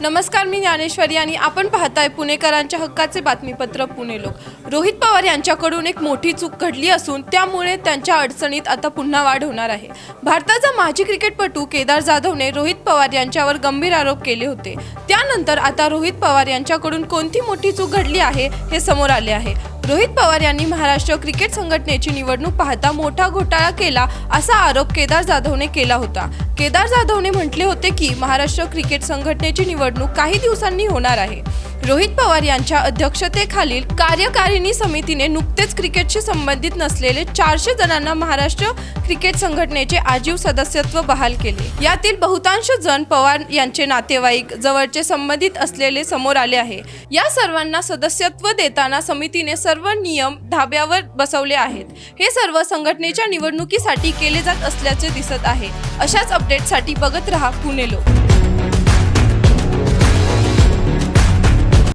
नमस्कार, मी ज्ञानेश्वरी आणि आपण पाहताय पुणेकरांच्या हक्काचे बातमीपत्र पुणे लोक। रोहित पवार यांच्याकडून एक मोठी चूक घडली असून त्यामुळे त्यांच्या अडचणीत आता पुन्हा वाढ होणार आहे। भारताचा माजी क्रिकेटपटू केदार जाधवने रोहित पवार यांच्यावर गंभीर आरोप केले होते। त्यानंतर आता रोहित पवार यांच्याकडून कोणती मोठी चूक घडली आहे हे समोर आले आहे। रोहित पवार यांनी महाराष्ट्र क्रिकेट संघटनेची निवडणूक पाहता मोठा घोटाळा केला असा आरोप केदार जाधवने केला होता। केदार जाधवने म्हटले होते की महाराष्ट्र क्रिकेट संघटनेची निवडणूक काही दिवसांनी होणार आहे। रोहित पवार यांच्या अध्यक्षतेखालील कार्यकारिणी समितीने नुकतेच क्रिकेटशी संबंधित नसलेले 400 जणांना महाराष्ट्र क्रिकेट संघटनेचे आजीव सदस्यत्व बहाल केले। यातील बहुतांश जण पवार यांचे नातेवाईक जवळचे संबंधित असलेले समोर आले आहे। या सर्वांना सदस्यत्व देताना समितीने सर्व नियम धाब्यावर बसवले आहेत। हे सर्व संघटनेच्या निवडणुकीसाठी केले जात असल्याचे दिसत आहे। अशाच अपडेटसाठी बघत रहा पुणे लोक।